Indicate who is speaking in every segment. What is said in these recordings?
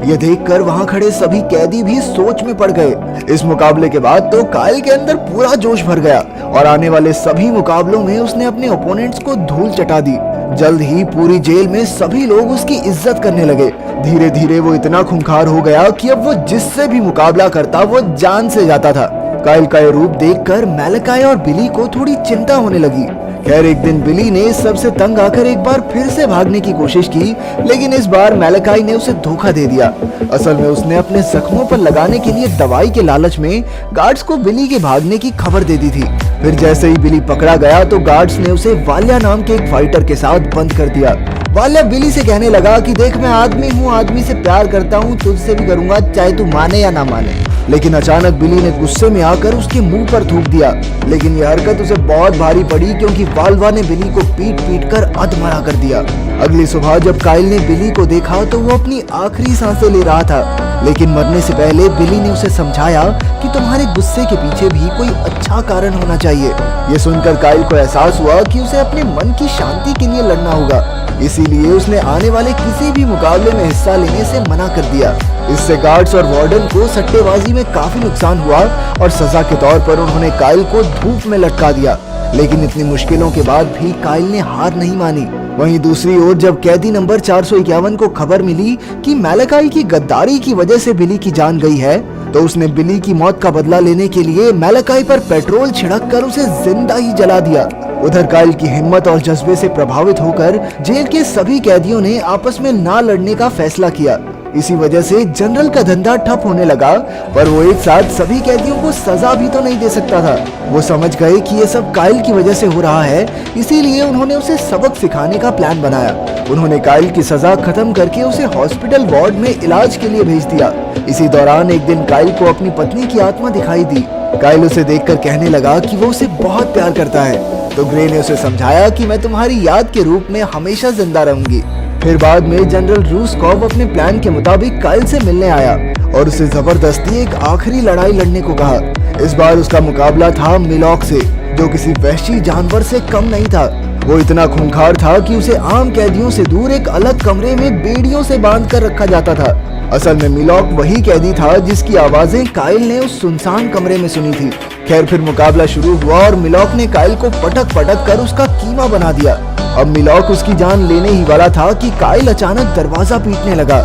Speaker 1: ये देखकर वहाँ खड़े सभी कैदी भी सोच में पड़ गए। इस मुकाबले के बाद तो काइल के अंदर पूरा जोश भर गया और आने वाले सभी मुकाबलों में उसने अपने ओपोनेंट्स को धूल चटा दी। जल्द ही पूरी जेल में सभी लोग उसकी इज्जत करने लगे। धीरे धीरे वो इतना खूंखार हो गया कि अब वो जिससे भी मुकाबला करता वो जान से जाता था। काइल का ये रूप देखकर मैलेकाई और बिली को थोड़ी चिंता होने लगी। खैर एक दिन बिली ने सबसे तंग आकर एक बार फिर से भागने की कोशिश की, लेकिन इस बार मैलेकाई ने उसे धोखा दे दिया। असल में उसने अपने जख्मों पर लगाने के लिए दवाई के लालच में गार्ड्स को बिली के भागने की खबर दे दी थी। फिर जैसे ही बिली पकड़ा गया तो गार्ड्स ने उसे वाल्या नाम के एक फाइटर के साथ बंद कर दिया। वाल्या बिली से कहने लगा कि देख मैं आदमी हूँ, आदमी से प्यार करता हूँ, तुझसे भी करूंगा चाहे तू माने या ना माने। लेकिन अचानक बिली ने गुस्से में आकर उसके मुंह पर थूक दिया। लेकिन यह हरकत उसे बहुत भारी पड़ी क्योंकि वाल्वा ने बिली को पीट पीट कर अधमरा कर दिया। अगली सुबह जब काइल ने बिली को देखा तो वो अपनी आखिरी सांसें ले रहा था, लेकिन मरने से पहले बिली ने उसे समझाया कि तुम्हारे गुस्से के पीछे भी कोई अच्छा कारण होना चाहिए। ये सुनकर काइल को एहसास हुआ कि उसे अपने मन की शांति के लिए लड़ना होगा, इसीलिए उसने आने वाले किसी भी मुकाबले में हिस्सा लेने से मना कर दिया। इससे गार्ड्स और वार्डन को सट्टेबाजी में काफी नुकसान हुआ और सजा के तौर पर उन्होंने काइल को धूप में लटका दिया। लेकिन इतनी मुश्किलों के बाद भी काइल ने हार नहीं मानी। वहीं दूसरी ओर जब कैदी नंबर 451 को खबर मिली कि मैलेकाई की गद्दारी की वजह से बिली की जान गई है, तो उसने बिली की मौत का बदला लेने के लिए मैलेकाई पर पेट्रोल छिड़क कर उसे जिंदा ही जला दिया। उधर काइल की हिम्मत और जज्बे से प्रभावित होकर जेल के सभी कैदियों ने आपस में ना लड़ने का फैसला किया। इसी वजह से जनरल का धंधा ठप होने लगा, पर वो एक साथ सभी कैदियों को सजा भी तो नहीं दे सकता था। वो समझ गए कि ये सब काइल की वजह से हो रहा है, इसीलिए उन्होंने उसे सबक सिखाने का प्लान बनाया। उन्होंने काइल की सजा खत्म करके उसे हॉस्पिटल वार्ड में इलाज के लिए भेज दिया। इसी दौरान एक दिन काइल को अपनी पत्नी की आत्मा दिखाई दी। काइल उसे देखकर कहने लगा कि वो उसे बहुत प्यार करता है, तो ग्रे ने उसे समझाया कि मैं तुम्हारी याद के रूप में हमेशा जिंदा रहूंगी। फिर बाद में जनरल रूस्कोव अपने प्लान के मुताबिक काइल से मिलने आया और उसे जबरदस्ती एक आखिरी लड़ाई लड़ने को कहा। इस बार उसका मुकाबला था मिलॉक से, जो किसी वहशी जानवर से कम नहीं था। वो इतना खूंखार था कि उसे आम कैदियों से दूर एक अलग कमरे में बेड़ियों से बांध कर रखा जाता था। असल में मिलॉक वही कैदी था जिसकी आवाजें काइल ने उस सुनसान कमरे में सुनी थी। खैर फिर मुकाबला शुरू हुआ और मिलॉक ने काइल को पटक पटक कर उसका कीमा बना दिया। अब मिलॉक उसकी जान लेने ही वाला था कि काइल अचानक दरवाजा पीटने लगा।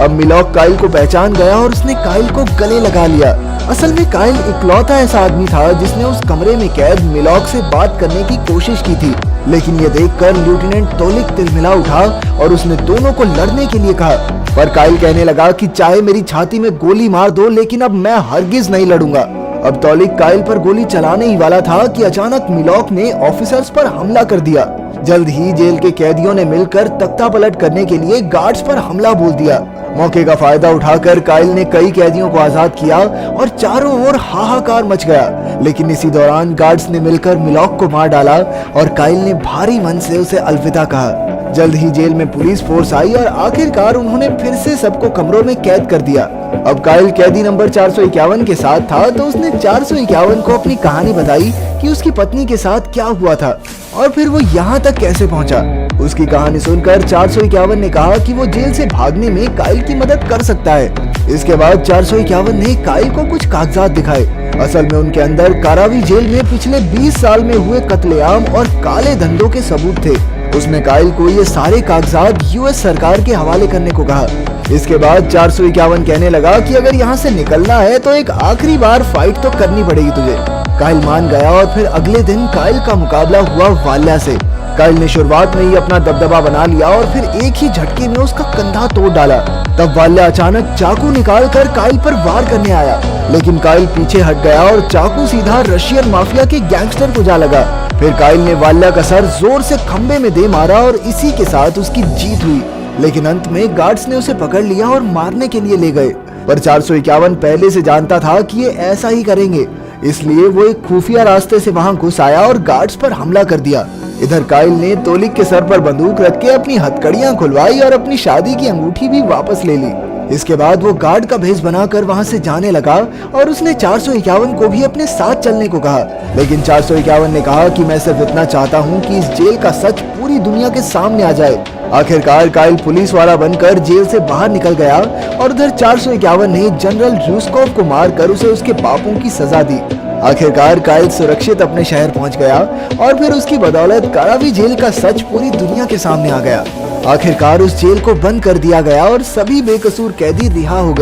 Speaker 1: अब मिलॉक काइल को पहचान गया और उसने काइल को गले लगा लिया। असल में काइल इकलौता ऐसा आदमी था जिसने उस कमरे में कैद मिलॉक से बात करने की कोशिश की थी, लेकिन ये देखकर लेफ्टिनेंट तोलिक तिलमिला उठा और उसने दोनों को लड़ने के लिए कहा। पर काइल कहने लगा कि चाहे मेरी छाती में गोली मार दो, लेकिन अब मैं हरगिज नहीं लड़ूंगा। अब तोलिक काइल पर गोली चलाने ही वाला था कि अचानक मिलॉक ने ऑफिसर्स पर हमला कर दिया। जल्द ही जेल के कैदियों ने मिलकर तख्ता पलट करने के लिए गार्ड्स पर हमला बोल दिया। मौके का फायदा उठाकर काइल ने कई कैदियों को आजाद किया और चारों ओर हाहाकार मच गया। लेकिन इसी दौरान गार्ड्स ने मिलकर मिलॉक को मार डाला और काइल ने भारी मन से उसे अलविदा कहा। जल्द ही जेल में पुलिस फोर्स आई और आखिरकार उन्होंने फिर से सबको कमरों में कैद कर दिया। अब काइल कैदी नंबर 451 के साथ था, तो उसने 451 को अपनी कहानी बताई कि उसकी पत्नी के साथ क्या हुआ था और फिर वो यहाँ तक कैसे पहुँचा। उसकी कहानी सुनकर 451 ने कहा कि वो जेल से भागने में काइल की मदद कर सकता है। इसके बाद 451 ने काइल को कुछ कागजात दिखाए। असल में उनके अंदर कारावी जेल में पिछले 20 साल में हुए कत्लेआम और काले धंधों के सबूत थे। उसने काइल को ये सारे कागजात यूएस सरकार के हवाले करने को कहा। इसके बाद 451 कहने लगा कि अगर यहाँ से निकलना है तो एक आखिरी बार फाइट तो करनी पड़ेगी तुझे। काइल मान गया और फिर अगले दिन काइल का मुकाबला हुआ वाल्या से। काइल ने शुरुआत में ही अपना दबदबा बना लिया और फिर एक ही झटके में उसका कंधा तोड़ डाला। तब वाल्या अचानक चाकू निकाल कर काइल पर वार करने आया, लेकिन काइल पीछे हट गया और चाकू सीधा रशियन माफिया के गैंगस्टर को जा लगा। फिर काइल ने वाल्या का सर जोर से खंबे में दे मारा और इसी के साथ उसकी जीत हुई। लेकिन अंत में गार्ड्स ने उसे पकड़ लिया और मारने के लिए ले गए। पर 451 पहले से जानता था कि ये ऐसा ही करेंगे, इसलिए वो एक खुफिया रास्ते से वहां घुस आया और गार्ड्स पर हमला कर दिया। इधर काइल ने तोलिक के सर पर बंदूक रख के अपनी हथकड़ियां खुलवाई और अपनी शादी की अंगूठी भी वापस ले ली। इसके बाद वो गार्ड का भेष बनाकर वहां से जाने लगा और उसने 451 को भी अपने साथ चलने को कहा। लेकिन 451 ने कहा कि मैं सिर्फ इतना चाहता हूं कि इस जेल का सच पूरी दुनिया के सामने आ जाए। आखिरकार काइल पुलिस वाला बनकर जेल से बाहर निकल गया और उधर 451 ने जनरल रूस्कोव को मारकर उसे उसके पापों की सजा दी। आखिरकार काइल सुरक्षित अपने शहर पहुंच गया और फिर उसकी बदौलत करावी जेल का सच पूरी दुनिया के सामने आ गया। आखिरकार उस जेल को बंद कर दिया गया और सभी बेकसूर कैदी रिहा हो गए।